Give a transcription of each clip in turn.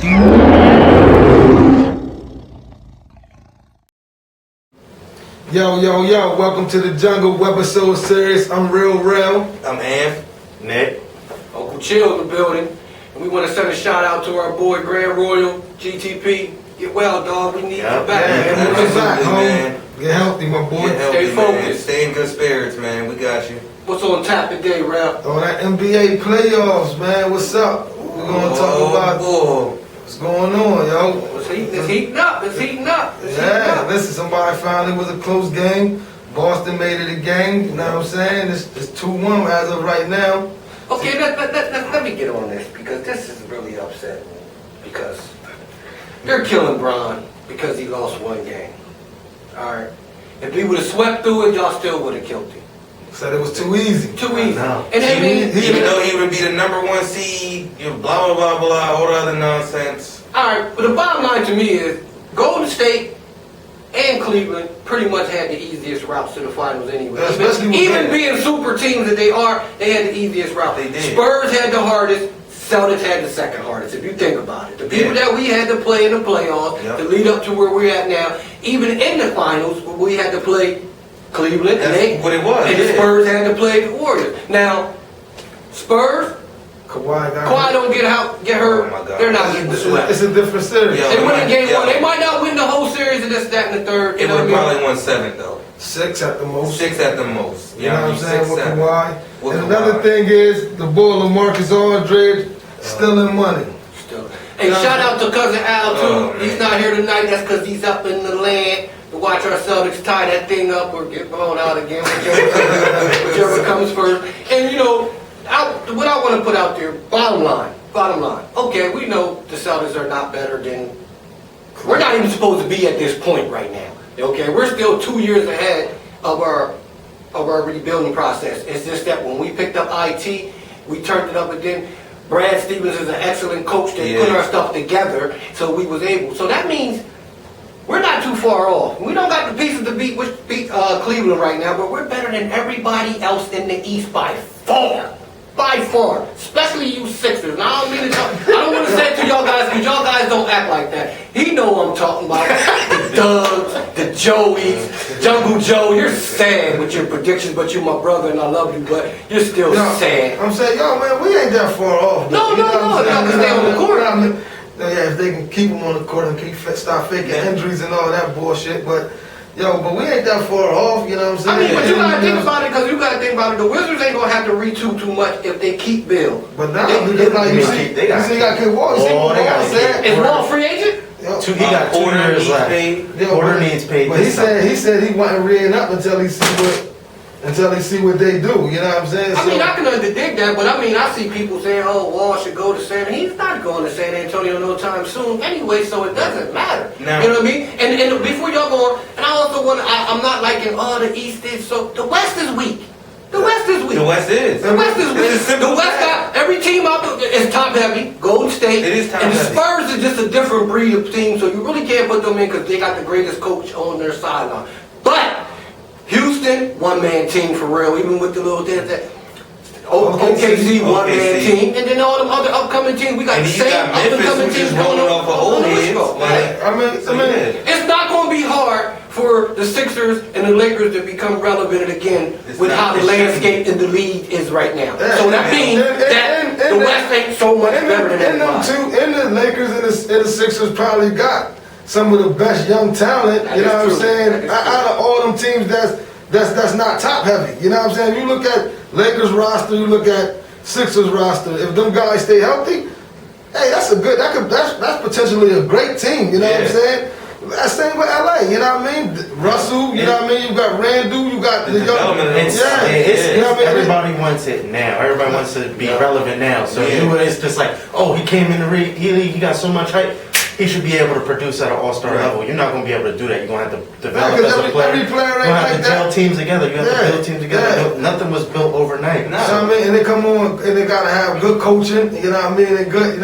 Yo, welcome to the Jungle Webisode series. I'm Real. I'm Am. Nick. Uncle Chill in the building. And we want to send a shout out to our boy Grand Royal, GTP. Get well, dog. We need you back, man. Get back, man. Get healthy, my boy. Stay focused. Man. Stay in good spirits, man. We got you. What's on tap today, Ralph? Oh, that NBA playoffs, man. What's up? We're going to talk about what's going on, yo. It's heating up. Listen, somebody found it was a close game. Boston made it a game. You know what I'm saying? It's 2-1 as of right now. Okay, let me get on this because this is really upsetting. Because they're killing Bron because he lost one game. All right. If he would have swept through it, y'all still would have killed him. Said it was too easy. Too easy. And even though he would be the #1 seed, you blah, blah, blah, blah, all the other nonsense. All right, but the bottom line to me is Golden State and Cleveland pretty much had the easiest routes to the finals anyway. Even being super teams that they are, they had the easiest route. They did. Spurs had the hardest. Celtics had the second hardest, if you think about it. The people that we had to play in the playoffs to lead up to where we're at now, even in the finals, we had to play Cleveland. That's what it was. And the Spurs had to play the Warriors. Now, Spurs, Kawhi don't get hurt. Oh my God. They're not getting swept. It's a different series. They win game one. They might not win the whole series of this, that, and the third. It would have probably won 7 though. 6 at the most. 6 at the most. You know what I'm saying? With 7. Kawhi. And another thing is the boy LaMarcus Aldridge stealing money. Hey, shout out to cousin Al too. He's not here tonight. That's because he's up in the land to watch our Celtics tie that thing up or get blown out again, whichever comes first. And you know, what I want to put out there, bottom line. Okay, we know the Celtics are not better than. We're not even supposed to be at this point right now. Okay, we're still 2 years ahead of our rebuilding process. It's just that when we picked up IT, we turned it up again. Brad Stevens is an excellent coach that put our stuff together, so we was able. So that means we're not too far off. We don't got the pieces to beat Cleveland right now, but we're better than everybody else in the East by far. By far. Especially you Sixers. And I don't want to say it to y'all guys because y'all guys don't act like that. He know what I'm talking about. The Dougs, the Joeys, Jungle Joe. You're sad with your predictions, but you're my brother and I love you, but you're still sad. I'm saying, man, we ain't that far off. No, because they on the court. Yeah, if they can keep them on the court and stop faking injuries and all that bullshit, but we ain't that far off, you know what I'm saying? I mean, but you gotta think about it, because you gotta think about it. The Wizards ain't gonna have to retool too much if they keep Bill. But now, you got Kid Wall. Is Wall free agent? He got 2 years left. Porter needs paid. But he said he wasn't reading up until he see what they do. You know what I'm saying? I mean, I can underdig that, but I mean, I see people saying, "Oh, Wall should go to San." He's not going to San Antonio no time soon, anyway. So it doesn't matter. No. You know what I mean? And before y'all go on, and I also want I'm not liking the East is so the West is weak. The West is weak. The West is. The West is weak. The West got every team out there is top heavy. Golden State. It is top and heavy. the Spurs is just a different breed of team, so you really can't put them in because they got the greatest coach on their sideline. But Houston, one-man team for real, even with the little dance that OKC, one-man team, and then all them other upcoming teams. We got the same up-and-coming teams going on the West Coast. It's not going to be hard for the Sixers and the Lakers to become relevant again with how the landscape in the league is right now. So that means that the West ain't so much better than everybody. And the Lakers and the Sixers probably got some of the best young talent, you know what I'm saying? Out of all them teams that's not top heavy, you know what I'm saying? You look at Lakers roster, you look at Sixers roster, if them guys stay healthy, hey, that's potentially a great team, you know what I'm saying? That's same with LA, you know what I mean? Russell, you know what I mean? You got Randall, you got the young. You know what I mean? Everybody wants it now. Everybody wants to be relevant now. So it's just like, he came in the he got so much hype. He should be able to produce at an all-star level. You're not going to be able to do that. You're going to have to develop as a player. Every player You're going to have to gel teams together. You have to build teams together. Nothing was built overnight. No. You know what I mean? And they come on and they got to have good coaching, you know what I mean, and good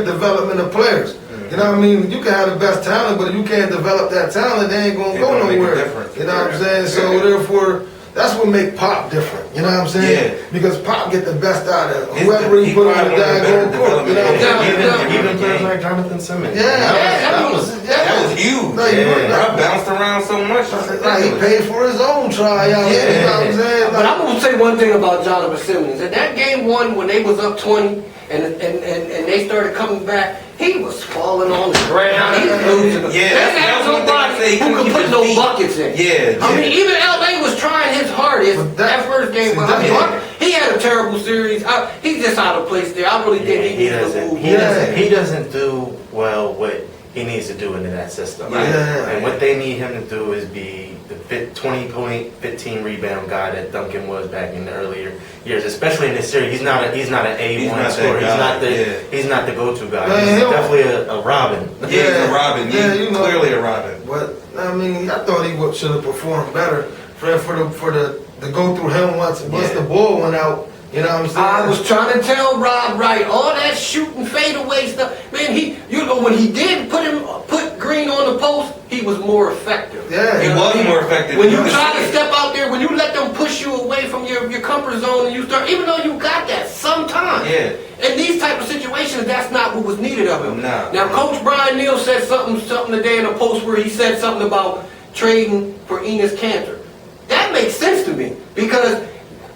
development of players. You know what I mean? You can have the best talent, but if you can't develop that talent, they ain't going to go nowhere. You know what I'm saying? So therefore, that's what make Pop different. You know what I'm saying? Yeah. Because Pop get the best out of His- whoever he he put on probably the one of the daggone better court. You know what I'm development saying? Even players like Jonathan Simmons. Yeah, That was huge. No, you Bro, right. I bounced around so much. Like he paid for his own tryout. Yeah. You know what I'm saying? But Like, I'm gonna say one thing about Jonathan Simmons. In that game one, when they was up 20 and they started coming back, he was falling on the ground. He was losing. Yeah, They didn't have that's one thing I nobody say, he who couldn't could keep put his no feet. buckets in. Yeah, I mean, yeah. even LA was trying his hardest But that first game. see, But I mean, that- he had a terrible series. He's just out of place there. I really think he needs to move. He doesn't do well what he needs to do into that system. Yeah. And what they need him to do is be the 20-point, 15 rebound guy that Duncan was back in the earlier years, especially in this series. He's not an He's A1 not scorer. that guy, He's not the go-to guy. Man, He's he'll- definitely a Robin. Yeah, he's a Robin. Yeah, He's you know. clearly a Robin. But I mean, I thought he should have performed better for the to go through him once the ball went out. You know what I'm saying? I was trying to tell Rob right, all that shooting fadeaway stuff. Man, when he did put Green on the post, he was more effective. Yeah. He was more effective. When you You try can to see step out there, when you let them push you away from your comfort zone, and you start, even though you got that sometimes. Yeah. In these type of situations, that's not what was needed of him. No. Now, Coach Brian Neal said something today in a post where he said something about trading for Enes Kanter. That makes sense to me because.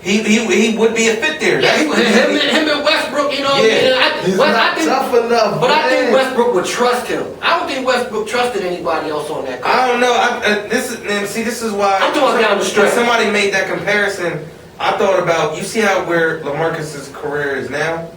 He would be a fit there. Yeah, him and Westbrook, you know. Yeah. He's not tough enough. But I think man. Westbrook would trust him. I don't think Westbrook trusted anybody else on that court. I don't know. This is why. I'm talking down the stretch. When somebody made that comparison, I thought about. You see how where LaMarcus's career is now?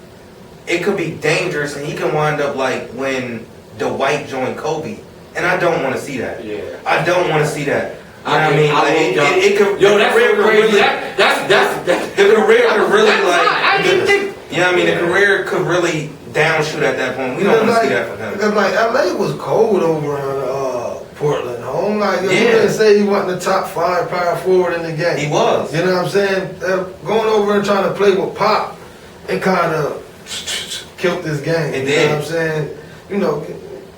It could be dangerous, and he can wind up like when Dwight joined Kobe. And I don't want to see that. Yeah. I don't want to see that. You know I what I mean? Like, it could. Yo, the that's career so could crazy. really- That's The career could really that's like. right. I didn't think. You know what I mean? The career could really downshoot at that point. We don't want to see that from him. Because like LA was cold over in Portland, home. Like you Yeah. didn't say he wasn't the top 5 power forward in the game. He was. You know what I'm saying? Going over and trying to play with Pop, it kind of killed this game. It You did. know what I'm saying? You know,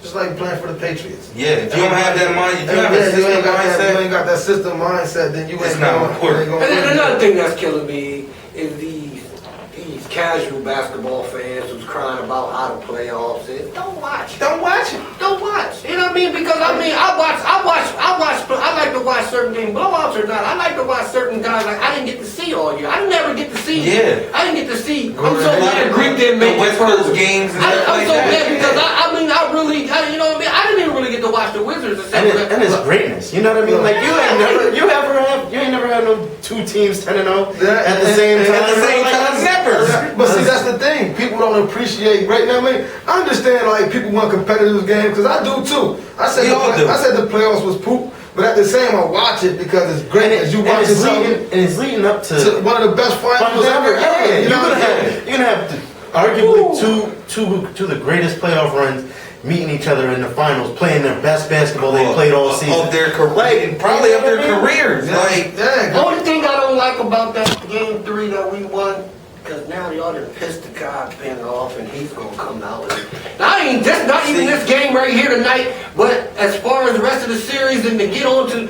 just like playing for the Patriots. Yeah, if you don't have that mind, if you have a you system ain't got that, you mindset, ain't got that system mindset, then you It's ain't not going. important. you ain't And then win. another thing that's killing me is these casual basketball fans who's crying about how the playoffs is. Don't watch. don't watch it. Don't watch. You know what I mean? Because I mean, I like to watch certain games, blowouts or not. I like to watch certain guys. Like I didn't get to see all year. I never get to see. Yeah. I didn't get to see. I'm Go so ahead. glad Greek didn't make The it West Coast first. games and I'm stuff like so that. glad because you know what I mean. I didn't even really get to watch the Wizards and stuff. And it's greatness. You know what I mean? Like you ain't never had no 2 teams 10-0 at the same time. At the same time, never. But see, that's the thing. People don't appreciate right now. I mean, I understand like people want competitive games because I do too. I said We all do. I said the playoffs was poop, but at the same I watch it because it's great as you watch it. It's leading up To one of the best finals ever. Yeah, You know what I'm saying? you're gonna have arguably two of the greatest playoff runs meeting each other in the finals, playing their best basketball they played all season. Of their career, probably of their careers. Like, Yeah. The only thing I don't like about that game 3 that we won, because now they all done pissed the guy pin off and he's gonna come out. Not even this game right here tonight, but as far as the rest of the series and to get on to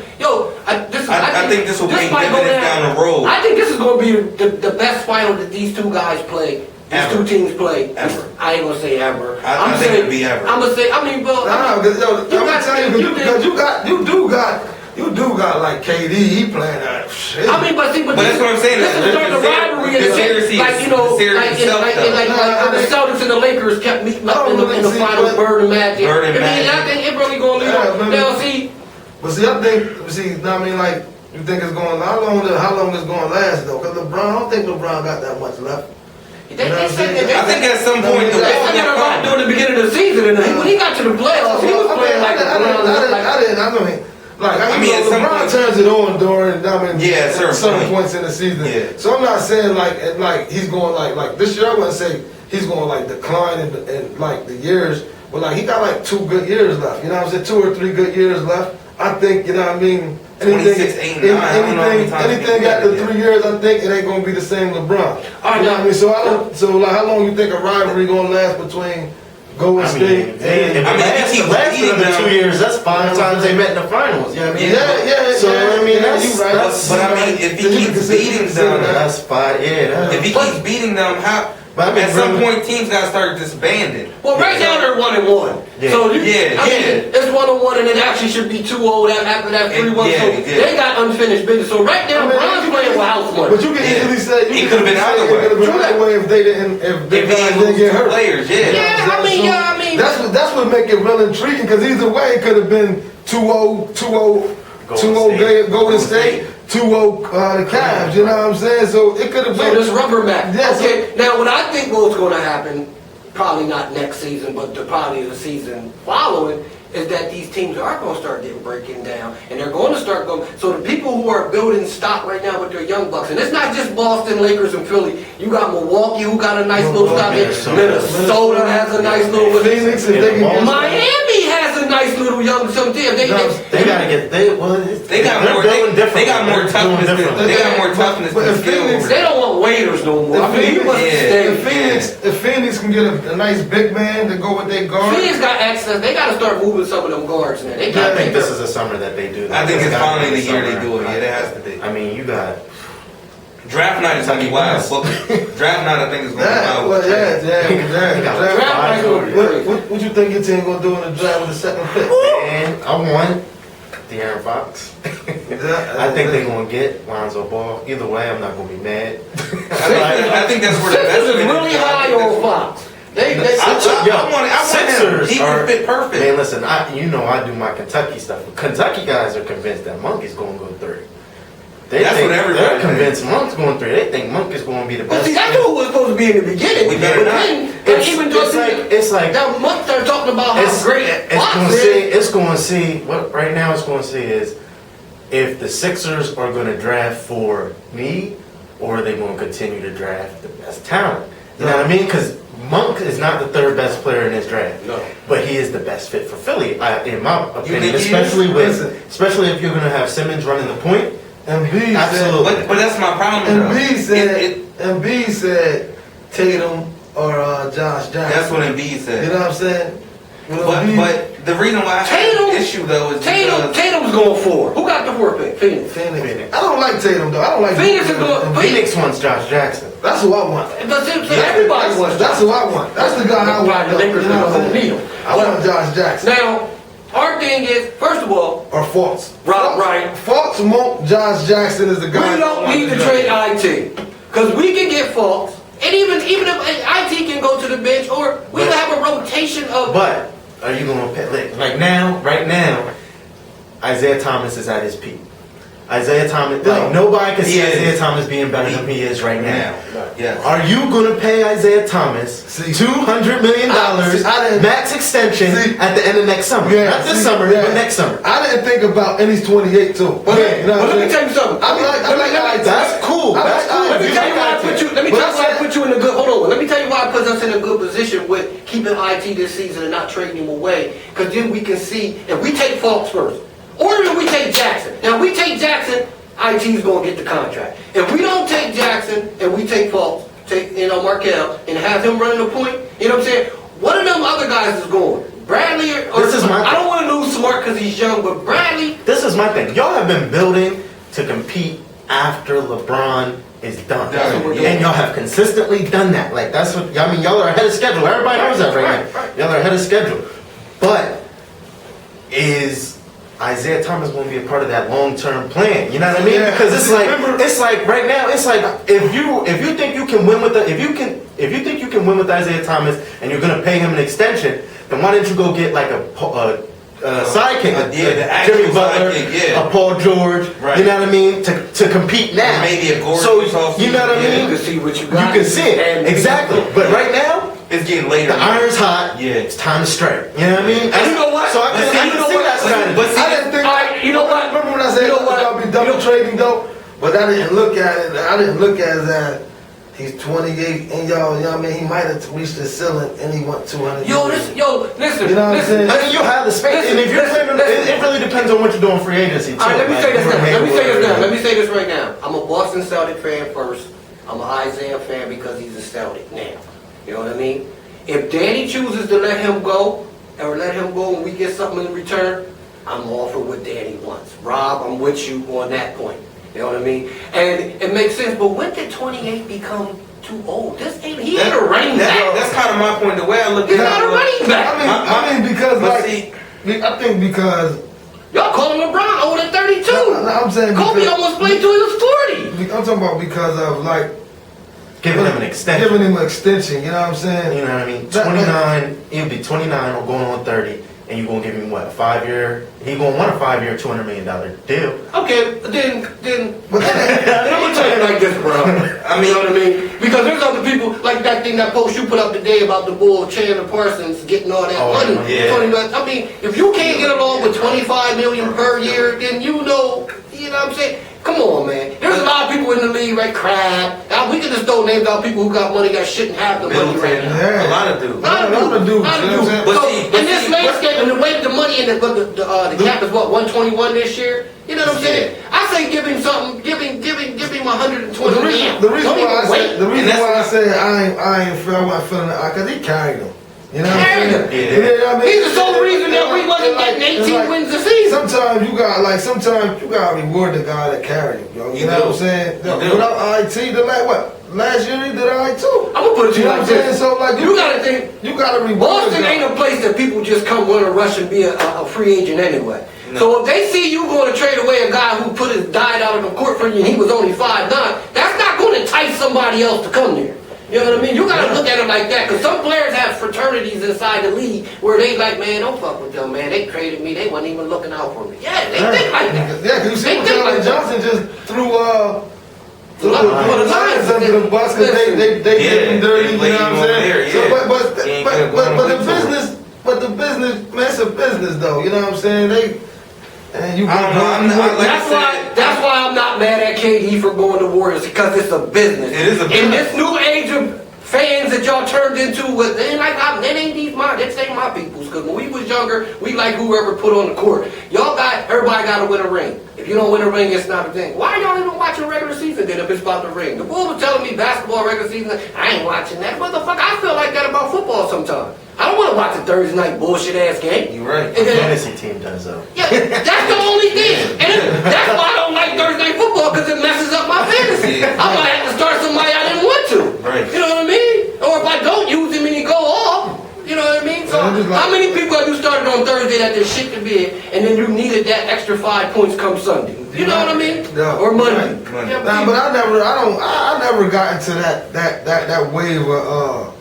I think this will pay might go dividends down the road. I think this is gonna be the best final that these two guys play. These Ever. two teams play. Ever. I ain't gonna say ever. I think it'll be ever. I'm gonna say. I mean, well, Nah, because I'm gonna tell you because you do got like KD. He playing that shit. I mean, but that's what I'm saying. This is starting a rivalry in The the series- sense, like, you know, the series like itself, though. when the Celtics and the Lakers kept meeting up in the finals, Bird and Magic. Bird and I mean, Magic. I think it really gonna lead on. Now, see, But see, I mean, like, you think it's going? How long it's going to last though? Because LeBron, I don't think LeBron got that much left. they said that I think at some point the they ball said that will about come. during the beginning of the season, and when he got to the playoffs, he was playing like I mean, at some LeBron point- turns it on during, Yeah, at certain point. points in the season. Yeah. So I'm not saying like he's going like this year. I wouldn't say he's going like decline in like the years, but like he got like 2 good years left. You know what I'm saying? 2 or 3 good years left. I think, you know what I mean? 26, 8, 9, I don't know how many times anything he after did that. 3 years, I think it ain't gonna be the same LeBron. All right, You know what I mean? So like how long you think a rivalry gonna last between Golden State. If it lasted another 2 years, that's 5 times they met in the finals. You know what I mean? Yeah. So I mean, that's But I mean, if he keeps beating them, that's 5. Yeah. if he keeps beating them, how? But I mean, at some point, teams gotta start disbanding. Well, right now they're 1-1. Yeah. So I mean, Yeah. it's 1-1, and it actually should be 2-0 after that 3-1. So they got unfinished business. So right now, Bron's playing with house money. But you can easily say It could've been either way. It could have been either way if they didn't, if they didn't get hurt. Players, Yeah, I mean, That's what make it real intriguing. Because either way, it could have been 2-0, 2-0 Golden State. 2-0 the Cavs, you know what I'm saying? So it could have been. So this rubber match. Yes. Okay, now what I think what's going to happen, probably not next season, but probably the season following, is that these teams are going to start getting breaking down, and they're going to start going. So the people who are building stock right now with their young bucks, and it's not just Boston, Lakers, and Philly. You got Milwaukee, who got a nice little stock. Minnesota has a nice little. Phoenix, if they can get Miami has a nice little young some team. They gotta get They got more. They got more toughness. They got more toughness than skill. They don't want waiters no more. I mean, you must stay. If Phoenix can get a nice big man to go with their guard. Phoenix got access. They got to start moving some of them guards now. They got I think this is a summer that they do that. I think it's finally the year they do it. Yeah, it has to be. I mean, you got draft night is gonna be wild. Draft night, I think is gonna be wild. Well, draft night gonna be crazy. What you think your team gonna do in the draft with the second pick? Man, I want De'Aaron Fox. I think they're gonna get Lonzo Ball. Either way, I'm not gonna be mad. I think that's where the best Sixers really high on Fox. I want him. He would fit perfect. Man, listen, I do my Kentucky stuff. But Kentucky guys are convinced that Monk is going to go 3. That's what everybody They're convinced Monk's going 3. They think Monk is going to be the best. See, that's who was supposed to be in the beginning. We better not. It's like now Monk started talking about how great it's going to see what right now it's going to see is if the Sixers are going to draft for me or are they going to continue to draft the best talent. You know what I mean? Because Monk is not the 3rd best player in this draft, but he is the best fit for Philly, in my opinion. Especially if you're going to have Simmons running the point. Embiid absolutely. But that's my problem. Embiid said Tatum or Josh Jackson. That's what Embiid said. You know what I'm saying? But the reason why I have an issue though is Tatum's going 4. Who got the 4 pick? Phoenix. I don't like Tatum though. I don't like Phoenix is going. Phoenix wants Josh Jackson. That's who I want. Everybody wants. That's who I want. That's the guy I want. The Lakers don't need him. I want Josh Jackson. Now, our thing is, first of all, or Fultz. Right. Fultz want Josh Jackson is the guy. We don't need to trade IT because we can get Fultz, and even if IT can go to the bench, or we can have a rotation of. But are you going to pay like now? Right now, Isaiah Thomas is at his peak. Isaiah Thomas, like nobody can see Isaiah Thomas being better than he is right now. Yes. Are you going to pay Isaiah Thomas $200 million max extension at the end of next summer? Not this summer, but next summer. I didn't think about, and he's 28 too. But let me tell you something. That's cool. Let me tell you why I put you in a good. Hold on. Let me tell you why I put us in a good position with keeping IT this season and not trading him away. Because then we can see if we take Fultz first. Or if we take Jackson. Now, if we take Jackson, IT's going to get the contract. If we don't take Jackson and we take Fultz, take Markelle, and have him running the point, you know what I'm saying? One of them other guys is going. Bradley or this is my I don't want to lose Smart because he's young, but Bradley. This is my thing. Y'all have been building to compete after LeBron is done. And y'all have consistently done that. Like, that's what, I mean, y'all are ahead of schedule. Everybody knows that right now. Y'all are ahead of schedule. But is Isaiah Thomas going to be a part of that long-term plan? You know what I mean? Because it's like right now, it's like if you think you can win with if you think you can win with Isaiah Thomas and you're going to pay him an extension, then why didn't you go get like a sidekick, Jimmy Butler, a Paul George, you know what I mean, to compete now. Maybe a Gordon. So you know what I mean? You can see what you got. You can see it exactly. But right now, it's getting later. The iron's hot. Yeah, it's time to strike. You know what I mean? And you know what? So I can see that strategy. But I didn't think. You know what? Remember when I said y'all be double trading though? But I didn't look at it. I didn't look at it as he's 28 and y'all, you know what I mean? He might have reached the ceiling and he went 200. Listen. You know what I'm saying? I mean, you have the space, and if you're claiming, it really depends on what you're doing free agency too. All right, let me say this right now. I'm a Boston Celtic fan first. I'm an Isaiah fan because he's a Celtic now. You know what I mean? If Danny chooses to let him go, or let him go and we get something in return, I'm all for what Danny wants. Rob, I'm with you on that point. You know what I mean? And it makes sense, but when did 28 become too old? He ain't a running back. That's kind of my point. The way I look at it. He's not a running back. I mean, because But like, see, I think because Y'all calling LeBron older than 32. No, I'm saying Kobe because- almost played till he was 40. I'm talking about because of like Giving him an extension. Giving him an extension, you know what I'm saying? You know what I mean? That- 29, he'll be 29 or going on 30, and you're going to give him what, a 5-year? He going to want a 5-year, $200 million deal. Okay, then But I'm gonna tell you like this, bro. I mean, you know what I mean? Because there's other people, like that thing, that post you put up today about the bull Chandler Parsons getting all that money. yeah. I mean, if you can't get along with 25 million per year, then you know what I'm saying? Come on, man. There's a lot of people in the league, right? Crab. Now, we can just throw names out people who got money that shouldn't have the money right now. Yeah. a lot of dudes. A lot of dudes, Lot you know what I'm saying? But So, see- in this landscape, and the way the money and the cap is what, 121 this year? You know what I'm saying? I say give him something, give him 120 The million. reason Don't why even wait. I say I wasn't feeling it, because he carried him. You know what I'm Carried saying? him. You know what I mean? He's the sole reason that we wasn't getting 18 wins a season. Sometimes you gotta reward the guy that carried him, yo. You know what I'm saying? You do. Without IT, last year he did IT too. I'm gonna put it to You you know like what I'm saying? this. So like You gotta think, you gotta reward Boston the guy. ain't a place that people just come run a rush and be a free agent anyway. No. So if they see you going to trade away a guy who put his died out on the court for you and he was only 5'9", that's not going to entice somebody else to come there. You know what I mean? You gotta look at it like that, because some players have fraternities inside the league where they like, man, don't fuck with them, man. They traded me, they wasn't even looking out for me. Yeah, they think like that. Yeah, because you see They what think Tyler like that. Johnson just threw the Lions. Lions under the bus because they did him dirty. You know what I'm saying? So, but the business, man, it's a business though. You know what I'm saying? That's why I'm not mad at KD for going to Warriors, because it's a business. It is a In business. this new age of fans that y'all turned into, it ain't these mine. This ain't my peoples. Because when we was younger, we like whoever put on the court. Everybody got to win a ring. If you don't win a ring, it's not a thing. Why y'all even watching regular season then if it's about the ring? The bull was telling me basketball regular season, I ain't watching that. Motherfucker, I feel like that about football sometimes. I don't want to watch a Thursday night bullshit ass game. You're right. And then- Fantasy team does though. yeah, that's the only thing. And that's why I don't like Thursday night football, because it messes up my fantasy. Yeah. I might have to start somebody I didn't want to. Right. You know what I mean? Or if I don't use him and he go off, you know what I mean? So Yeah, just like- how many people have you started on Thursday that did shit to bed, and then you needed that extra 5 points come Sunday? You know what I mean? Yeah. Or Monday. Right. Yeah, Nah, but I never got into that wave of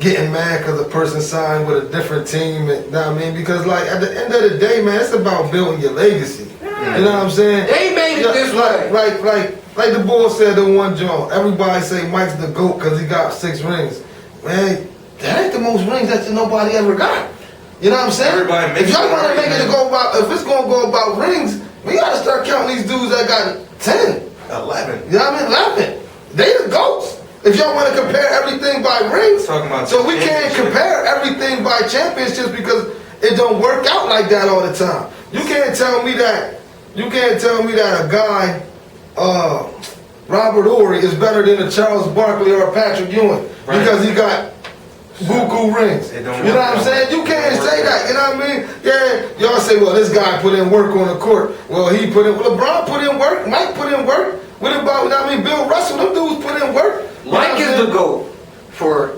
getting mad because a person signed with a different team. And, you know what I mean? Because like at the end of the day, man, it's about building your legacy. You know what I'm saying? They made it this way. Like the boy said in one joint, everybody say Mike's the GOAT because he got 6 rings. Man, that ain't the most rings that nobody ever got. You know what I'm saying? Everybody makes if y'all it want to right, make it man. go about, if it's gonna go about rings, we gotta start counting these dudes that got 10. 11. You know what I mean? 11. They the GOATs. If y'all want to compare everything by rings, Talking about so we can't championship. compare everything by championships because it don't work out like that all the time. You can't tell me that. You can't tell me that a guy, Robert Ory, is better than a Charles Barkley or a Patrick Ewing Right. because he got buku rings. It don't You know work what I'm out. saying? You can't It don't say work that. You know what I mean? Yeah, y'all say, well, this guy put in work on the court. Well, LeBron put in work. Mike put in work. What about, you know what I mean, Bill Russell? Them dudes put in work. You know Mike what I'm is saying? the GOAT for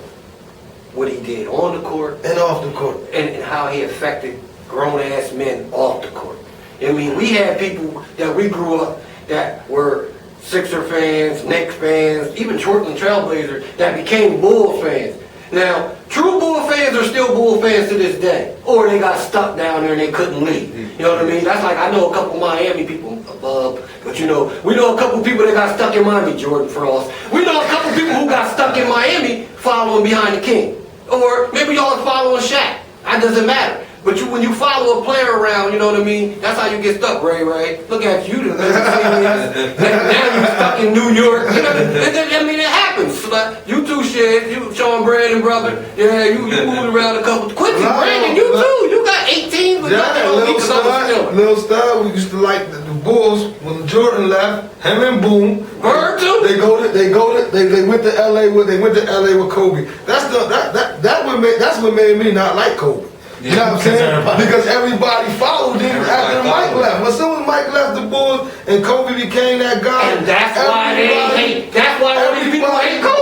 what he did on the court And off the court. and how he affected grown-ass men off the court. I mean, we had people that we grew up that were Sixer fans, Knicks fans, even Portland Trailblazers that became Bulls fans. Now, true Bull fans are still Bull fans to this day. Or they got stuck down there and they couldn't leave. You know what I mean? That's like, I know a couple Miami people above, but you know, we know a couple people that got stuck in Miami, Jordan Frost. We know a couple people who got stuck in Miami following behind the king. Or maybe y'all was following Shaq. That doesn't matter. But when you follow a player around, you know what I mean? That's how you get stuck, Ray. Look at you. Now you stuck in New York. You know, I mean, it happens. Like, you too, shit. You, Sean Brandon, brother. Yeah, you moved around a couple. Quincy No, Brandon, you too. You got 18 with nothing Yeah, on me because I was feeling. Lil Stud, we used to like the Bulls when Jordan left. Him and Boom. Bird too? They went to LA with Kobe. That's that's what made me not like Kobe. You know what I'm saying? Because everybody followed him after Mike left. As soon as Mike left the Bulls and Kobe became that guy, and that's why they hate. That's why all these people hate Kobe.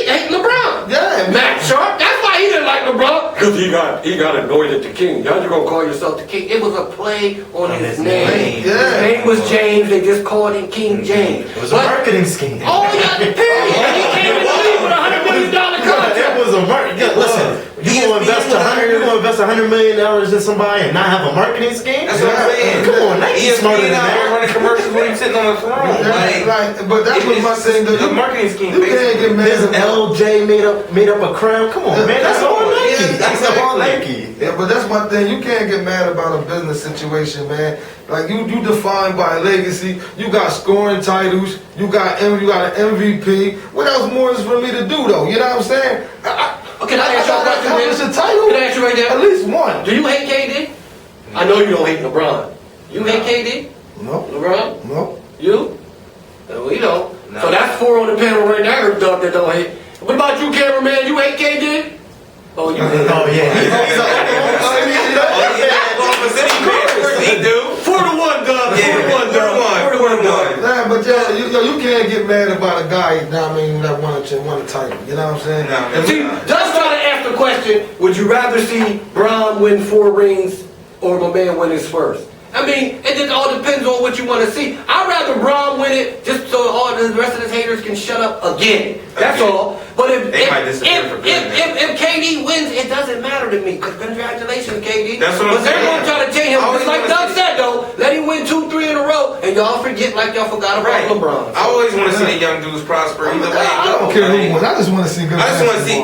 Hate LeBron. Yeah, Matt Sharp. That's why he didn't like LeBron. Because he got anointed the king. How you gonna call yourself the king? It was a play on his name. Yeah. His name was James. They just called him King James. It was a marketing scheme. Oh yeah, period. And he came in the league with $100 million contract. It was a marketing. Listen, you gonna invest $100 million in somebody and not have a marketing scheme? That's what I'm saying. Come on, Nike's smarter than out that. running commercials when he's sitting on the throne. But that's what my thing. The marketing scheme. You can't get mad His about. LJ made up a crown. Come on, man. That's all Nike. That's all Nike. Yeah, but that's my thing. You can't get mad about a business situation, man. Like you defined by legacy. You got scoring titles. You got an MVP. What else more is for me to do, though? You know what I'm saying? Okay, I ask you a question, man. It's a title. Can I ask you right there? At least one. Do you hate KD? I know you don't hate LeBron. You hate KD? No. LeBron? No. You? We don't. No. So that's 4 on the panel right now. Every dog that don't hate. What about you, cameraman? You hate KD? Oh, you hate. Oh yeah. He do. 4-1, dog. 4-1, dog. 4-1. Nah, but you can't get mad about a guy. That won a title. You know what I'm saying? No. See, just try to ask the question: would you rather see Bron win 4 rings or my man win his first? I mean, it just all depends on what you want to see. I'd rather Bron win it just so all the rest of his haters can shut up again. That's all. But if KD wins, it doesn't matter to me. Because congratulations, KD. That's what I'm But they're saying. going to try to tell him, just like Doug said, though, let him win 2, 3 in a row, and y'all forget like y'all forgot about LeBron. I always want to see the young dudes prosper. Either way, I don't care who wins. I just want to see good. I just want to see.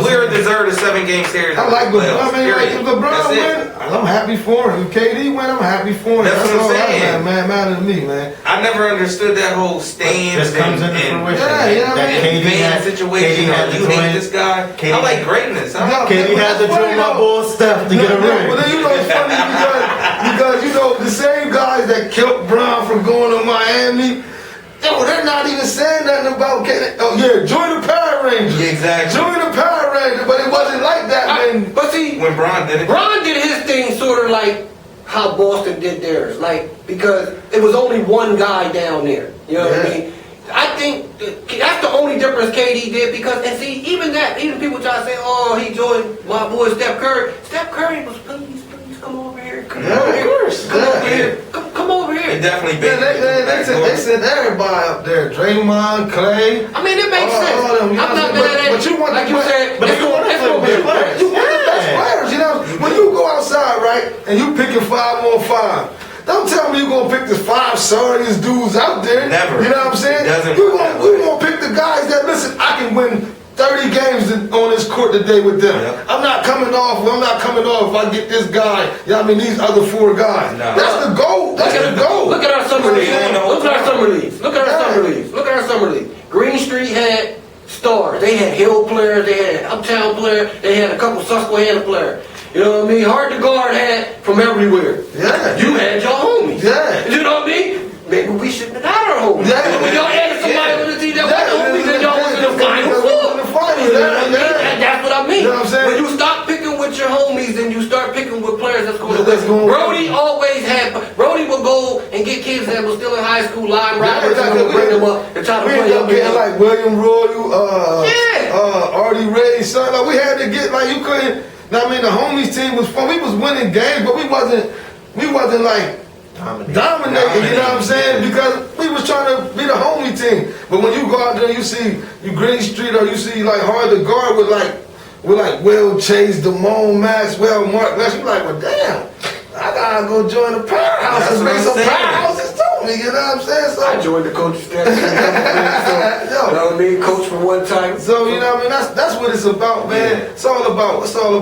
We're deserved a 7-game series. I like LeBron. I mean, like, if LeBron That's it. win, I'm happy for him. If KD win, I'm happy for him. That's what I'm all saying. that matter to me, man. I never understood that whole stands This comes into and fruition. Yeah, That fan situation. You hate this guy. KD I like greatness. KD had to drill my boy Steph to get a ring. But then it's funny because the same guys that kept Brown from going to Miami, they're not even saying nothing about getting. Oh yeah, join the Power Rangers. Yeah, exactly. Join the Power Rangers, but it wasn't like that when. But see, When Bron did it. Bron did his thing sort of like how Boston did theirs, like because it was only one guy down there. You know what I mean? I think that's the only difference KD did because, and see, even people try to say, oh, he joined my boy Steph Curry. Steph Curry was, please, come over here. Come over here. Come over here. Come over here. It definitely Yeah, been. they sent everybody up there. Draymond, Clay. I mean, it makes sense. all them, you I'm know, not mad at but you want like the you said, but it's you want gonna be players. You want the best players, you know. When you go outside, right, and you picking 5-on-5. Don't tell me you're gonna pick the 5 sorriest dudes out there. Never. You know what I'm saying? Doesn't We work that gonna pick the guys that listen. I can win 30 games on this court today with them. Yep. I'm not coming off if I get this guy. You know what I mean? These other 4 guys. No. That's the goal. That's the goal. Look at our summer league. Look at our Look at our summer leagues. Look at our summer league. Green Street had stars. They had Hill players. They had Uptown players. They had a couple Susquehanna players. You know what I mean? Hard to guard had from everywhere. Yeah. You had your homies. Yeah. You know what I mean? Maybe we shouldn't have had our homies. Yeah. When y'all added somebody on the team that wasn't homies, then y'all was in the final four. You know what I mean? That's what I mean. You know what I'm saying? When you stop picking with your homies and you start picking with players that's going to That's win. going- Brody would go and get kids that were still in high school, line robbers, and exactly. bring them up and try to We play ended up up getting like William Royal, Artie Ray, son. Like we had to get like you couldn't. I mean, the homies team was fun. We was winning games, but we wasn't like dominating. You know what I'm saying? Because we was trying to be the homie team. But when you go out there, and you see Green Street, or you see like hard to guard with Will Chase, Damone, Maxwell, Mark Lesh. You like, well, damn. I gotta go join the powerhouse and make some powerhouses too. You know what I'm saying? So I joined the coaching staff. You know what I mean? Coach for one time. So you know what I mean? That's what it's about, man. Yeah. It's all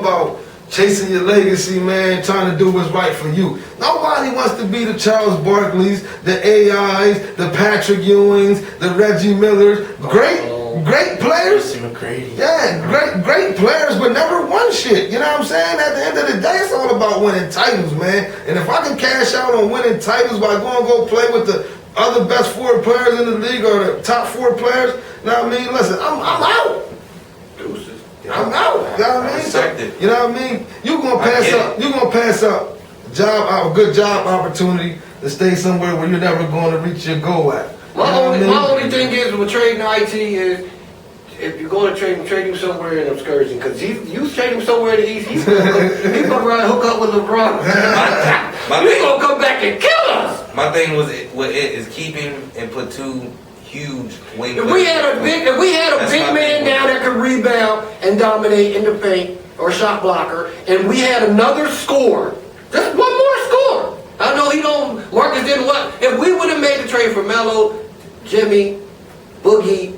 about chasing your legacy, man, trying to do what's right for you. Nobody wants to be the Charles Barkleys, the AIs, the Patrick Ewings, the Reggie Millers. Great players. Yeah, great players, but never won shit. You know what I'm saying? At the end of the day, it's all about winning titles, man. And if I can cash out on winning titles by go play with the other best 4 players in the league or the top 4 players, you know what I mean? Listen, I'm out. Deuces. I'm out. You know what I mean? Respect it. You know what I mean? You gonna pass up a good job opportunity to stay somewhere where you're never going to reach your goal at. My only thing is with trading IT is if you're going to trade him somewhere in excursion, because you trade him somewhere in the East, he's gonna run hook up with LeBron. He's gonna come back and kill us. My thing with it is keep him and put two huge wing. If we had a big man down that could rebound and dominate in the paint or shot blocker, and we had another score, just one more score. I know Marcus didn't want. If we would have made the trade for Melo, Jimmy, Boogie,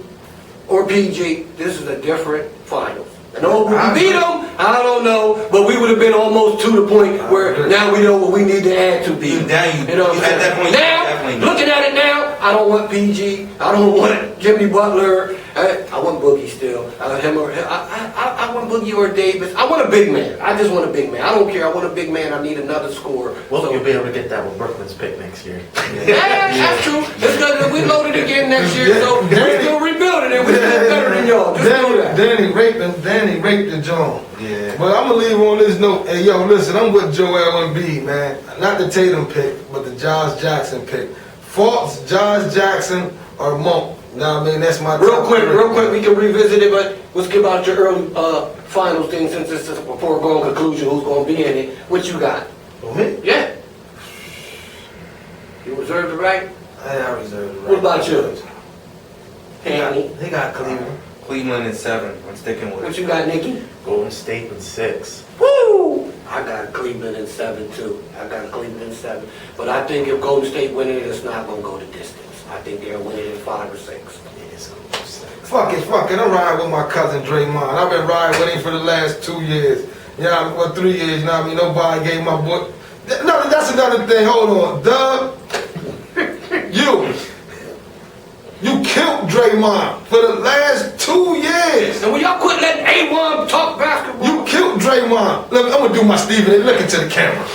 or PG, this is a different finals. And would we beat them? I don't know, but we would have been almost to the point where now we know what we need to add to beat. You know what I'm saying? Now, looking at it now, I don't want PG. I don't want Jimmy Butler. I want Boogie still. I want Boogie or Davis. I want a big man. I just want a big man. I don't care. I want a big man. I need another scorer. Well, you'll be able to get that with Brooklyn's pick next year. Yeah, that's true. It's because we loaded again next year, so we're still rebuilding it. We're still better than y'all. Just know that. Danny raped the John. Yeah. But I'm gonna leave on this note. Hey, yo, listen, I'm with Joel Embiid, man. Not the Tatum pick, but the Josh Jackson pick. Fultz, Josh Jackson, or Monk. Now, I mean, that's my real quick, we can revisit it, but let's give out your early finals thing since it's a foregone conclusion who's going to be in it. What you got? For me? Yeah. You reserve the right? I reserve the right. What about yours? Hanny? They got Cleveland. Cleveland in 7. I'm sticking with it. What you got, Nikki? Golden State in 6. Woo! I got Cleveland in 7 too. I got Cleveland in 7. But I think if Golden State winning it, it's not going to go the distance. I think they'll win it in 5 or 6. Fuck it. I'm riding with my cousin Draymond. I've been riding with him for the last 2 years. Yeah, well, 3 years. You know what I mean? Nobody gave my boy. No, that's another thing. Hold on, Doug. You killed Draymond for the last 2 years. And when y'all quit letting A1 talk basketball. You killed Draymond. Look, I'm gonna do my Stephen A. Look into the camera.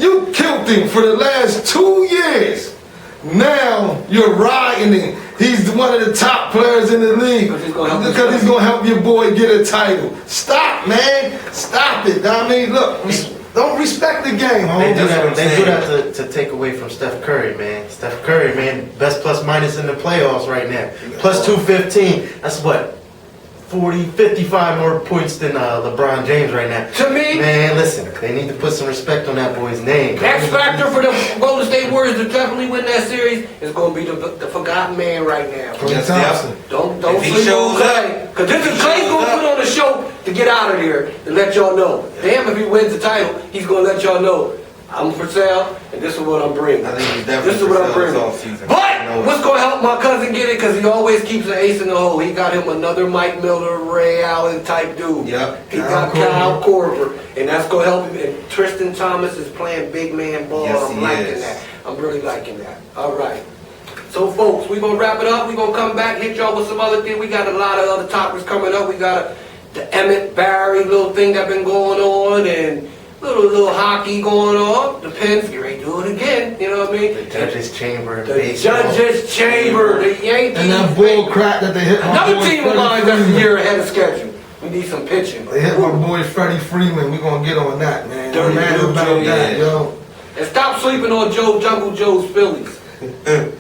You killed him for the last 2 years. Now you're riding him. He's one of the top players in the league because he's gonna help your boy get a title. Stop, man. Stop it. I mean, look, don't respect the game, homie. They do that to take away from Steph Curry, man. Steph Curry, man, best plus minus in the playoffs right now. Plus 215. That's what? 40, 55 more points than LeBron James right now. To me, man, listen, they need to put some respect on that boy's name. X factor for the Golden State Warriors to definitely win that series is going to be the forgotten man right now. Klay Thompson. Don't sleep on Klay, because this is Klay's going to put on a show to get out of here and let y'all know. Damn, if he wins the title, he's going to let y'all know. I'm for sale, and this is what I'm bringing. I think he's definitely this is what I'm for sale bringing. all season. But what's going to help my cousin get it? Because he always keeps an ace in the hole. He got him another Mike Miller, Ray Allen type dude. Yep. He got Kyle Korver, and that's going to help him. And Tristan Thomas is playing big man ball. Yes, I'm liking that. I'm really liking that. All right. So, folks, we're going to wrap it up. We're going to come back, hit y'all with some other things. We got a lot of other topics coming up. We got the Emmett Barry little thing that been going on, and little hockey going on. The Pens, get ready to do it again. You know what I mean? The judges' chamber. The judges' chamber. The Yankees. And that bull crap that they hit my Another boy team of Freddie mine that's a Freeman. year ahead of schedule. We need some pitching. They hit my boy Freddie Freeman. We're gonna get on that, man. Dirty I'm mad Blue about Joe, that, yo. And stop sleeping on Jungle Joe's Phillies. They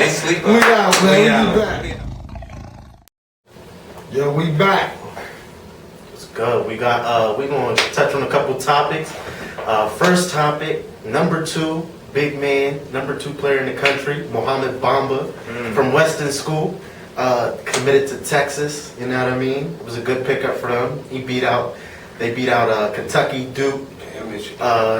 sleep. We out, man. We We back. Yo, we back. It's good. We got. We're gonna touch on a couple topics. First topic, number 2, big man, number 2 player in the country, Mohamed Bamba from Weston School. Committed to Texas. You know what I mean? It was a good pickup for them. They beat out Kentucky, Duke,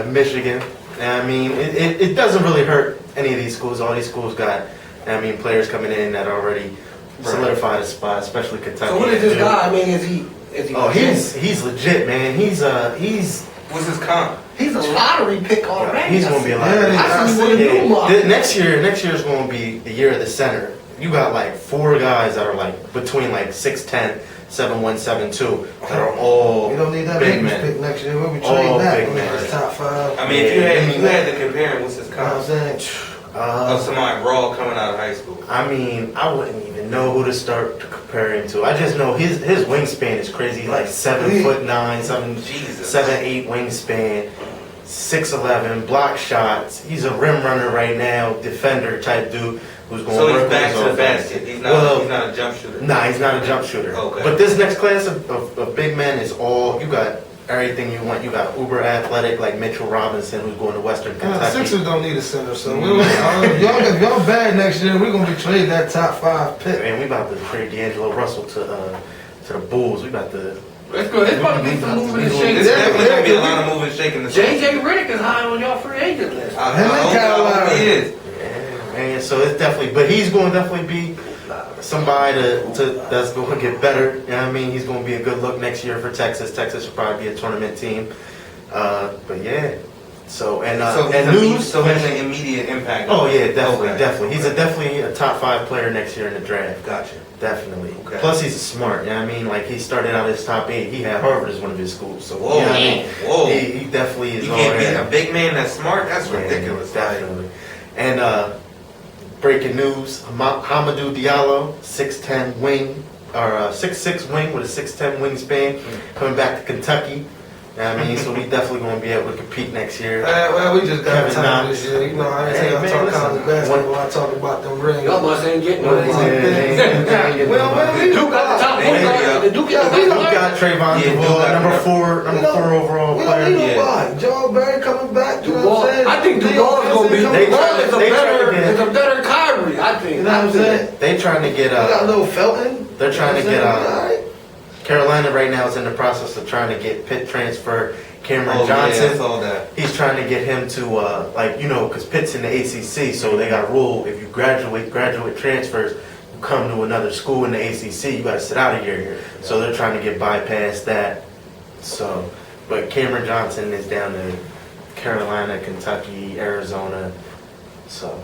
Michigan. I mean, it doesn't really hurt any of these schools. All these schools got, players coming in that already solidified a spot, especially Kentucky. So what is this guy? I mean, is he? Oh, he's legit, man. He's What's his comp? He's a lottery pick already. He's gonna be a lottery. Next year is gonna be the year of the center. You got like 4 guys that are like between like 6'10", 7'1", 7'2", that are all We don't need that big big men. pick next year. We'll be All trading that. big We'll men. be top 5. I mean, if you had to compare him, what's his You know what I'm comp? saying? Of somebody raw coming out of high school. I mean, I wouldn't even know who to start to compare him to. I just know his wingspan is crazy, like 7'9", Jesus. 7'8" wingspan, 6'11", block shots. He's a rim runner right now, defender type dude who's going to work So he's on back his to the offense. basket. He's not a jump shooter. Nah, he's not a jump shooter. Okay. But this next class of big men is all, you got everything you want. You got uber athletic like Mitchell Robinson, who's going to Western Kentucky. Sixers don't need a center, so if y'all bad next year, we're gonna be trading that top 5 pick. Man, we about to trade D'Angelo Russell to the Bulls. We about to. It's good. It's about to be some moving and shaking. There's definitely going to be a lot of moving and shaking. JJ Redick is high on y'all free agent list. I hope he is. Yeah, man. So it's definitely, but he's going to definitely be somebody that's going to get better. You know what I mean? He's going to be a good look next year for Texas. Texas will probably be a tournament team. But yeah. So and news. So has an immediate impact. Oh yeah, definitely, Okay. definitely. He's definitely a top 5 player next year in the draft. Gotcha. Definitely. Okay. Plus he's smart. You know what I mean? Like he started out as top 8. He had Harvard as one of his schools. So Whoa, you know what I mean? whoa. He definitely is. You can't all beat there. a big man that's smart. That's Yeah, ridiculous. definitely. And breaking news: Hamidou Diallo, 6'10" wing, or 6'6" wing with a 6'10" wingspan, coming back to Kentucky. You know what I mean? So we definitely going to be able to compete next year. Well, we just got Kevin time Knox. this year. You know, I ain't Hey, I man, talk listen. college basketball. I talk about them rings. Y'all must ain't getting no Well, money. well, man, we Duke got the top Hey, point guard. The Duke got the We best player. got Trayvon Yeah, Duval, Duke number got- four overall we player. don't need Yeah. nobody. Joe Barry coming back. You know Duval, what I'm saying? I think Duval is gonna be. They Duval trying to- is a they trying to better. get- Is a better Kyrie. I think. You know what I'm saying? They trying to get We got a little Felton. they're trying to get Alright. Carolina right now is in the process of trying to get Pitt transfer Cameron Oh, Johnson. yeah, I saw that. He's trying to get him to because Pitt's in the ACC, so they got a rule: if you graduate transfers, you come to another school in the ACC, you got to sit out a year. So they're trying to get bypast that. So, but Cameron Johnson is down to Carolina, Kentucky, Arizona. So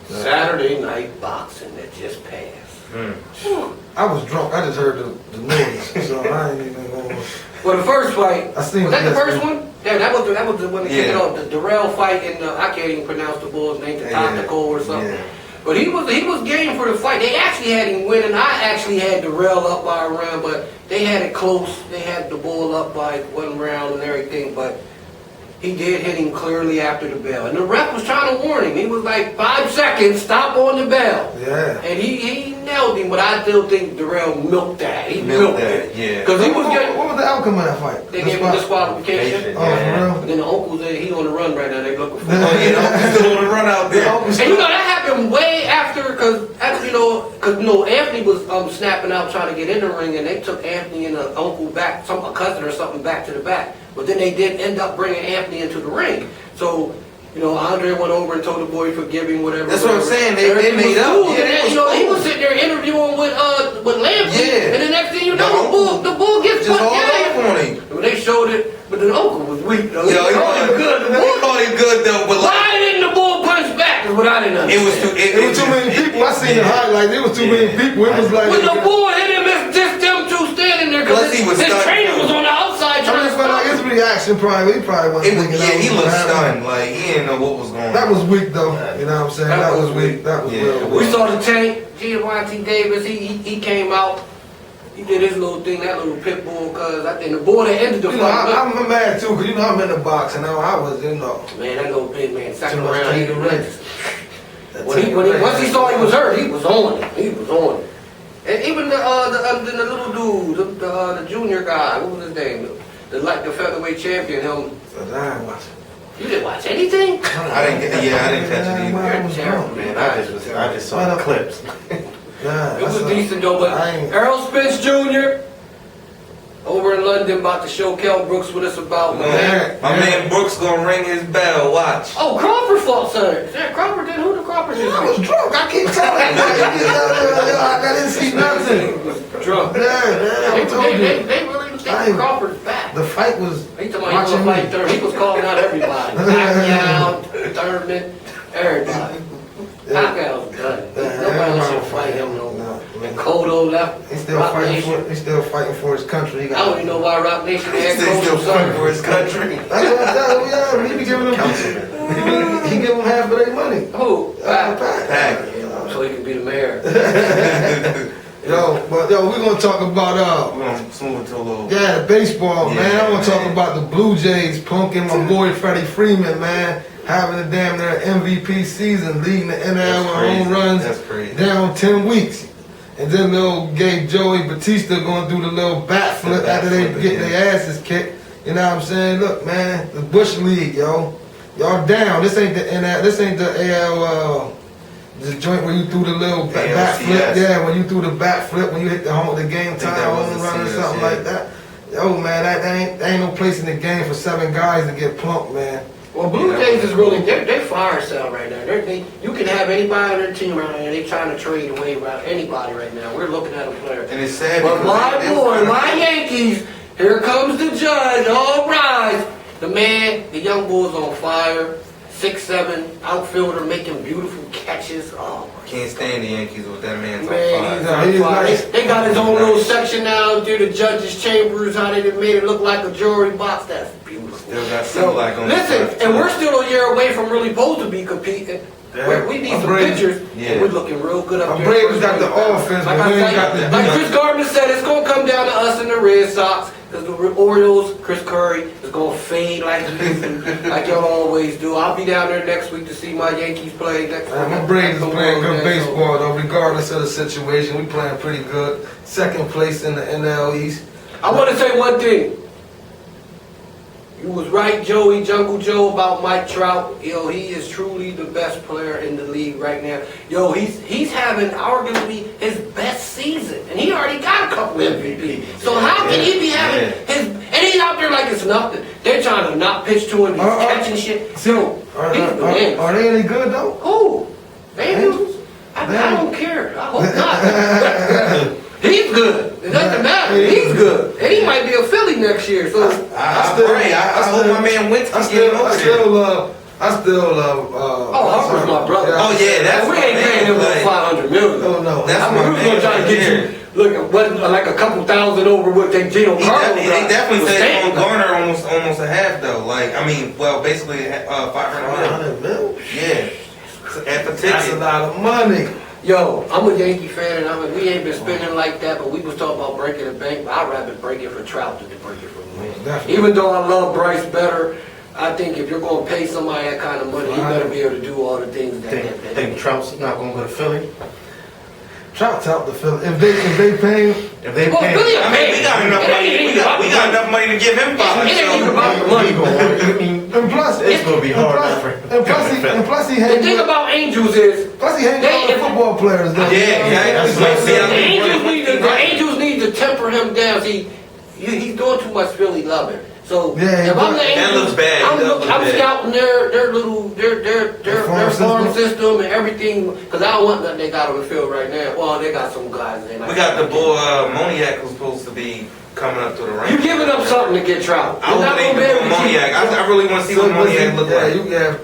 Saturday night boxing that just passed. I was drunk. I just heard the noise, so I ain't even going. Well, the first fight. I seen Was that the this, first man. one? Yeah, that was the one that kicked it Yeah. off. The Darrell fight and I can't even pronounce the bull's name, the Yeah. Tactical or something. Yeah. But he was game for the fight. They actually had him winning. I actually had Darrell up by a round, but they had it close. They had the bull up by 1 round and everything, but he did hit him clearly after the bell. And the ref was trying to warn him. He was like, 5 seconds, stop on the bell. Yeah. And he nailed him, but I still think Darrell milked that. He Milked milked that, it. yeah. Because he was What getting, was the outcome of that fight? they gave him disqualification. Oh, for real? And then the uncle said he on the run right now. They looking for him. Oh, yeah, I'm still on the run out there. And you know that happened way after, because Anthony was snapping out trying to get in the ring, and they took Anthony and the uncle back, a cousin or something, back to the back. But then they did end up bringing Anthony into the ring. So, Andre went over and told the boy forgive him, whatever. That's what I'm whatever. saying. They Everything made was up. cool. Yeah, And then, they was he cool. was sitting there interviewing with Lampy, Yeah. and the next thing you The know, uncle the bull gets just put all down. up on him. When they showed it, but the uncle was weak though. Yo, he called him good. The They bull- called him good though, but like Why didn't the bull punch back? Is what I didn't understand. it was too. It was too many people. I seen the highlights. There was too many people. It was like. When the bull hit him, it's just them two standing there Plus because he was his stunned. trainer was on the outside I trying to just felt like stop his him. reaction he probably wasn't thinking that He was looked gonna happen. stunned. Like he didn't know what was going on. That was weak though. You know what I'm saying? That That was was weak. That was Yeah. real We weak. saw the tank, Giovanni Davis, he came out, he did his little thing, that little pit bull, cause I think the bull that ended the You know, fight. I'm mad too, cause I'm in the box and I was, Man, that little big man, second Too much round, take the race. once he saw he was hurt, he was on it. He was on it. And even the little dude, the junior guy, what was his name? The featherweight champion, him. You didn't watch anything? I didn't catch it either. I was drunk. man, I just saw the clips. Yeah, It was that's decent though, but I ain't- Errol Spence Jr. over in London about to show Kell Brooks what it's about. Man. My man Brooks gonna ring his bell. Watch. Oh, Crawford fought Saturday. Yeah, Crawford did. Who the Crawford did? I was drunk. I keep telling you. I didn't see nothing. Drunk. Yeah, I told you. They really think I ain't- Crawford's back. The fight was He told me he was watching fight me. third. He was calling out everybody. Pacquiao, Thurman, everybody. Pacquiao's done. Nobody else will fight him no more. And Cotto left. He's still Rock fighting Nation. for. He's still fighting for his country. He I don't even know why Rock Nation had He's still fighting for his country. That's what I'm telling you. Yeah, he be giving them. He give them half of their money. Who? Pat. So he can be the mayor. Yo, we're gonna talk about We're gonna move into a little. baseball, man. I want to talk man. about the Blue Jays punking my boy Freddie Freeman, man, having a damn near MVP season, leading the NL with home runs, That's crazy. down 10 weeks, and then little gay Joey Batista gonna do the little bat flip after they get their asses kicked. You know what I'm saying? Look, man, the Bush League, yo, y'all down. This ain't the NL. This ain't the AL. The joint where you threw the little bat flip, when you threw the bat flip when you hit the game time home run or something like that. Yo, man, that ain't no place in the game for 7 guys to get plumped, man. Well, Blue Jays is really they fire sale right now. You can have anybody on their team right now. They trying to trade away about anybody right now. We're looking at a player. And it's sad. But my boy, my Yankees, here comes the judge. All rise. The man, the young bull's on fire. 6'7" outfielder making beautiful catches. Oh my Can't stand the Yankees with that man's man, on he's fire. on fire. nice. They got his own little section now through the judges' chambers. How they done made it look like a jewelry box. That's beautiful. Still got some black on Listen, the and we're still a year away from really supposed to be competing. Yeah. We need My some Braves- pictures, yeah. and we're looking real good up My there. Braves got the offense, Like but we I ain't got the say, like Chris Gardner said, it's gonna come down to us and the Red Sox. Because the Orioles, Chris Curry, is gonna fade like like y'all always do. I'll be down there next week to see my Yankees play next week. My Braves is playing good baseball though, regardless of the situation. We playing pretty good. 2nd place in the NL East. I want to say one thing. You was right, Joey, Jungle Joe, about Mike Trout. Yo, he is truly the best player in the league right now. Yo, he's having arguably his best season, and he already got a couple MVP. So how can he be having his? And he's out there like it's nothing. They're trying to not pitch to him. He's catching shit. So Are he's bananas. they any good though? Who? Angels? I don't care. I hope not. He's good. It doesn't matter. He's good. And he might be a Philly next year. So I pray. I hope my man Wentz can get over there. I still love. Harper's my brother. Oh, yeah, that's we my ain't paying him man, no $500 million. Oh no, That's I mean, my we was gonna man try to right get there. you. Look, it wasn't like a couple thousand over what they Gino Carlo They got. definitely said it's Stanton gonna got. garner almost a half though. Like I mean, well, basically 500 million. Yeah, at the That's a ticket. lot of money. Yo, I'm a Yankee fan, and we ain't been spending like that, but we was talking about breaking the bank. But I'd rather break it for Trout than to break it for me. Definitely. Even though I love Bryce better, I think if you're going to pay somebody that kind of money, you better be able to do all the things that. Think Trout's not gonna go to Philly? Trout's out the Philly. If they pay him, If they Well, pay, Philly, I mean, we got enough money. We got enough money to give him It ain't even about the money. I mean, and plus it's gonna be hard for and plus he The hangs thing with, about Angels is plus he hangs with other football players. Though. Yeah, That's exactly. what I'm See, the Angels need to temper him down. See, he's doing too much Philly loving. So Yeah, if I'm the that Angels, looks bad. I'm, That looks I'm bad. scouting their little farm system and everything because I don't want nothing they got on the field right now. Well, they got some guys. They We got the boy Moniak who's supposed to be coming up to the rank. You giving up something to get Trout. I You're don't not think gonna be able to Moniak. I really want to see what Moniak look yeah, like. you have.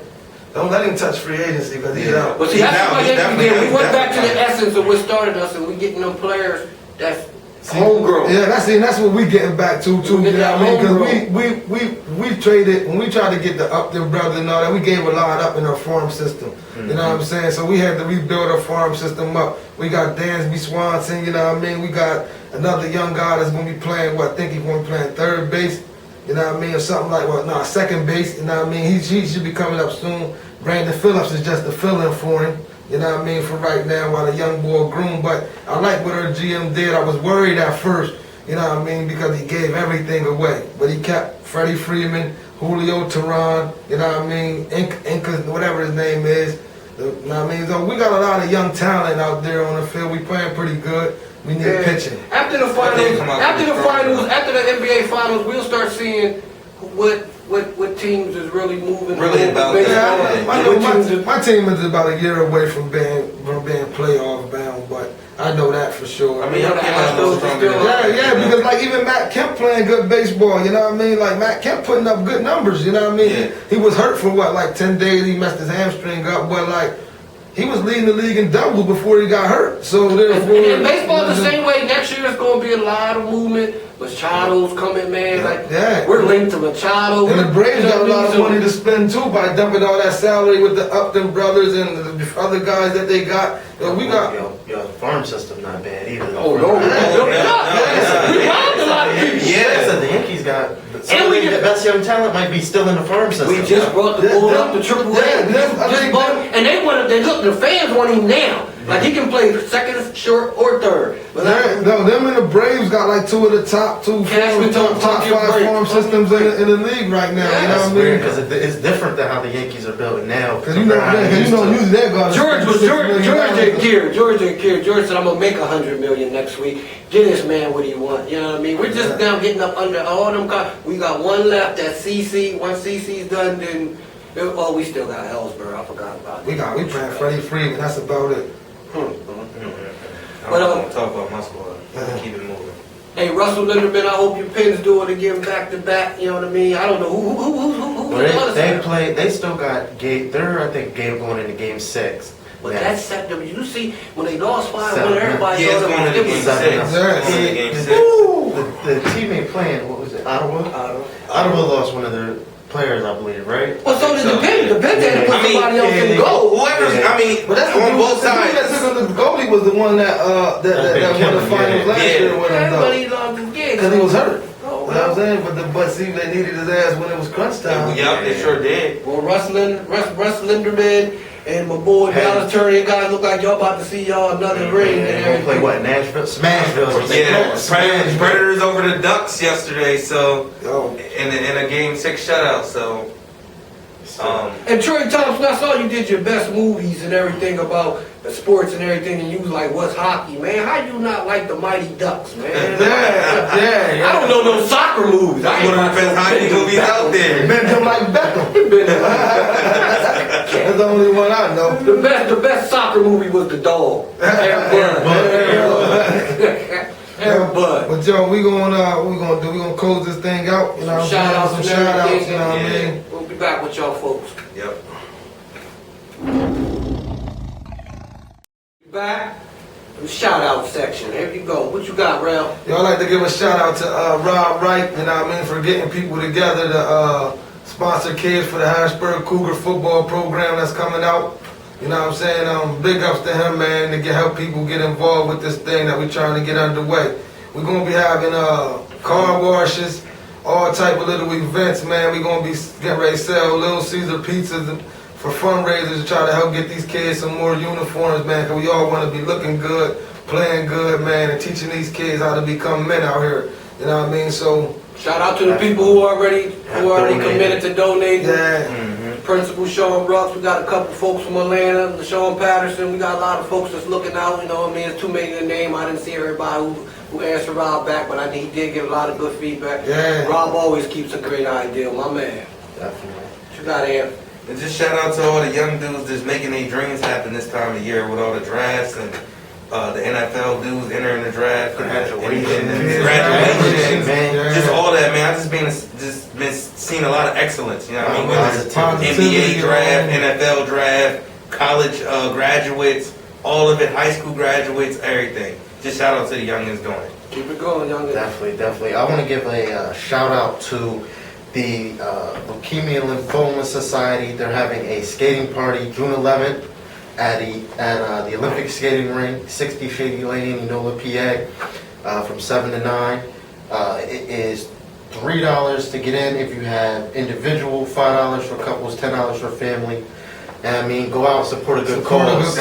Don't let him touch free agency because he's out. But see, He's that's out. what He's Yankees did. definitely We went back to the out. essence of what started us, and we getting them players that's homegrown. Yeah, that's what we getting back to too. We You get know that what I mean? homegrown. Because we traded when we tried to get the Upton brother and all that. We gave a lot up in our farm system. You know what I'm saying? So we had to rebuild our farm system up. We got Dansby Swanson. You know what I mean? We got another young guy that's gonna be playing. I think he's gonna be playing third base. You know what I mean? Or something like second base. You know what I mean? He should be coming up soon. Brandon Phillips is just a fill-in for him. You know what I mean, for right now while the young boy groomed. But I like what our GM did. I was worried at first, you know what I mean, because he gave everything away. But he kept Freddie Freeman, Julio Teheran, you know what I mean, Inca, whatever his name is. You know what I mean? So we got a lot of young talent out there on the field. We playing pretty good. We need pitching. After the finals, after the NBA finals, we'll start seeing what teams is really moving. Really about that. My team is about a year away from being playoff bound, but I know that for sure. I mean, y'all came out a little stronger than that. Yeah, because like even Matt Kemp playing good baseball, you know what I mean? Like Matt Kemp putting up good numbers, you know what I mean? Yeah. He was hurt for like 10 days, he messed his hamstring up, but like he was leading the league in doubles before he got hurt. So therefore, and baseball's the same way. Next year, it's going to be a lot of movement. Machado's coming, man. We're linked to Machado. And the Braves got a lot of money to spend too by dumping all that salary with the Upton brothers and the other guys that they got. We got your farm system not bad either. Oh no, we robbed a lot of people. Yeah, so the Yankees got. And the best young talent might be still in the farm system. We just brought the bull up to Triple A. And they want to. Look, the fans want him now. Like he can play second, short, or third. But no, them and the Braves got like two of the top five farm systems in the league right now. You know what I mean? Because it's different than how the Yankees are built now. Because usually they're going. George didn't care. George didn't care. George said, "I'm gonna make $100 million next week. Get this man what he want." You know what I mean? We're just now getting up under all them. We got one left at CC. Once CC's done, then we still got Ellsbury. I forgot about it. We playing Freddie Freeman. That's about it. I don't talk about my squad. Keep it moving. Hey, Russell Linderman, I hope your Pens do it again back to back. You know what I mean? I don't know who. They still got Gabe. I think Gabe going into Game 6. But that's set them. You see, when they lost 5-1, everybody thought it was Game 6. The teammate playing, what was it? Ottawa lost one of their players, I believe, right? Well, so did the Pens. The Pens had to put somebody else in goal. But that's on both sides. The goalie was the one that won the finals last year with him, though. Everybody lost his game. Because he was hurt. You know what I'm saying? But see, they needed his ass when it was crunch time. Yep, they sure did. Well, Russ Linderman and my boy Dallas Turner, guys look like y'all about to see y'all another ring. They're gonna play what? Nashville? Smashville. Yeah, Predators over the Ducks yesterday, so in a Game 6 shutout, so. And Troy Thompson, I saw you did your best movies and everything about the sports and everything, and you was like, "What's hockey, man? How you not like the Mighty Ducks, man?" Yeah. I don't know no soccer movies. That's one of the best hockey movies out there. Been him like Beckham. That's the only one I know. The best soccer movie was The Dog. But Joe, we gonna close this thing out. You know, shout outs. You know what I mean? We'll be back with y'all folks. Yep. Back. Shout out section. Here you go. What you got, Ralph? Yo, I'd like to give a shout out to Rob Wright, you know what I mean, for getting people together to sponsor kids for the Harrisburg Cougar football program that's coming out. You know what I'm saying? Big ups to him, man, to help people get involved with this thing that we're trying to get underway. We're going to be having car washes, all type of little events, man. We're going to be getting ready to sell Little Caesar pizzas for fundraisers to try to help get these kids some more uniforms, man, because we all want to be looking good, playing good, man, and teaching these kids how to become men out here. You know what I mean? So shout out to the people who already committed to donating. Yeah. Principal Sean Brooks, we got a couple folks from Atlanta, Sean Patterson, we got a lot of folks that's looking out, you know what I mean? It's too many to name. I didn't see everybody who answered Rob back, but he did give a lot of good feedback. Yeah. Rob always keeps a great idea, my man. Definitely. What you got, Aaron? And just shout out to all the young dudes that's making their dreams happen this time of year with all the drafts and the NFL dudes entering the draft. Graduations, man. Just all that, man. I've just been seeing a lot of excellence. You know what I mean? Whether it's NBA draft, NFL draft, college graduates, all of it, high school graduates, everything. Just shout out to the youngins doing it. Keep it going, youngins. Definitely. I want to give a shout out to the Leukemia Lymphoma Society. They're having a skating party June 11th at the Olympic skating rink, 60 Shady Lane, Enola, PA, from 7 to 9. It is $3 to get in if you have individual, $5 for couples, $10 for family. And I mean, go out and support a good cause.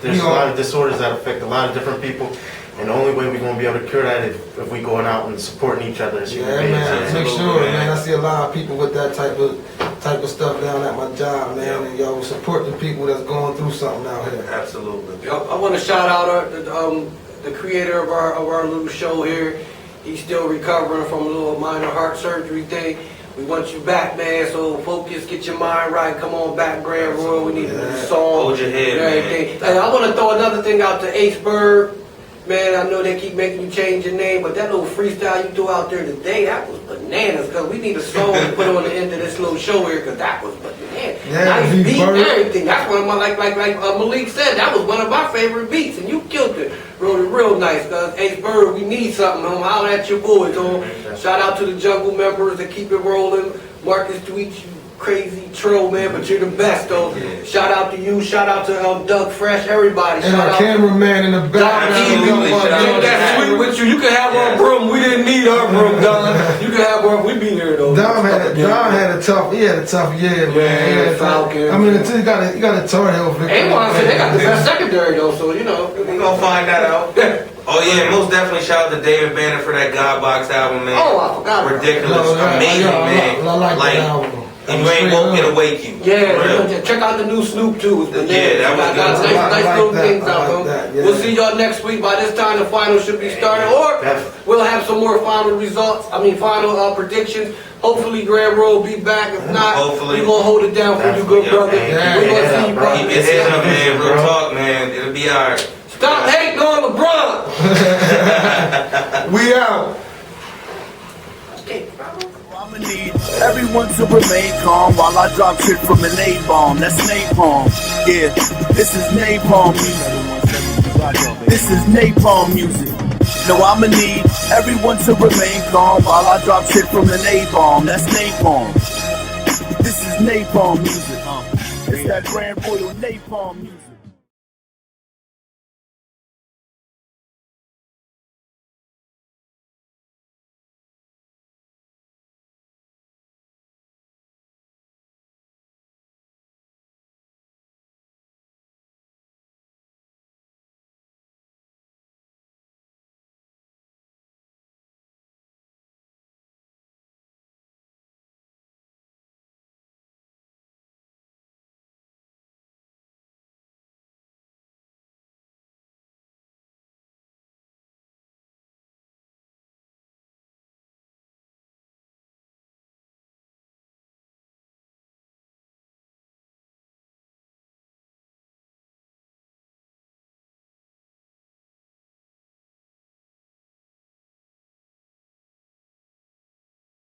There's a lot of disorders that affect a lot of different people. And the only way we're going to be able to cure that is if we going out and supporting each other as human beings. Man, make sure, man. I see a lot of people with that type of stuff down at my job, man. And y'all support the people that's going through something out here. Absolutely. I want to shout out the creator of our little show here. He's still recovering from a little minor heart surgery thing. We want you back, man. So focus, get your mind right. Come on back, Grand Royal. We need a new song. Hold your head, man. Hey, I want to throw another thing out to Ace Bird. Man, I know they keep making you change your name, but that little freestyle you threw out there today, that was bananas. bananas, because we need a song to put on the end of this little show here, because that was bananas. Yeah, Nice beat beat, Bird. everything. That's one of my, like Malik said, that was one of my favorite beats, and you killed it. Wrote it real nice, because Ace Bird, we need something, homie. Holler at your boys, homie. Shout out to the Jungle members that keep it rolling. Marcus Tweet, you crazy troll, man, but you're the best, though. Yeah. Shout out to you, shout out to Doug Fresh, everybody. And Shout our out cameraman in the back. Absolutely. Shout out Take to that Dom. sweet with you. You can have our broom. We didn't need our broom, Don. You can have our. We be here though. Dom had a tough year, man. Yeah, Falcons. I mean, you got a Tar Heel victory. And I said they got the best secondary though, so you know. We gonna find that out. Oh yeah, most definitely shout out to David Banner for that God Box album, man. Oh, I forgot. Ridiculous, amazing, man. I like that album. And you ain't woke, it'll wake you. Yeah, For real. check out the new Snoop too. It's Yeah, that was got good. nice I like little that. things I out, like though. that, yeah. We'll see y'all next week. By this time, the finals should be started, or we'll have some more final results. Final predictions. Hopefully, Grand Roll will be back. If not, Hopefully. we're gonna hold it down for you, good brother. Yeah, We're gonna yeah, see you, bro. brother. Keep your head up, man. Real talk, man. It'll be alright. Stop hating on LeBron. We out. I'ma need everyone to remain calm while I drop shit from an A-bomb. That's napalm. Yeah, this is napalm music. This is napalm music. No, I'ma need everyone to remain calm while I drop shit from an A-bomb. That's napalm. This is napalm music. It's that Grand Royal napalm music.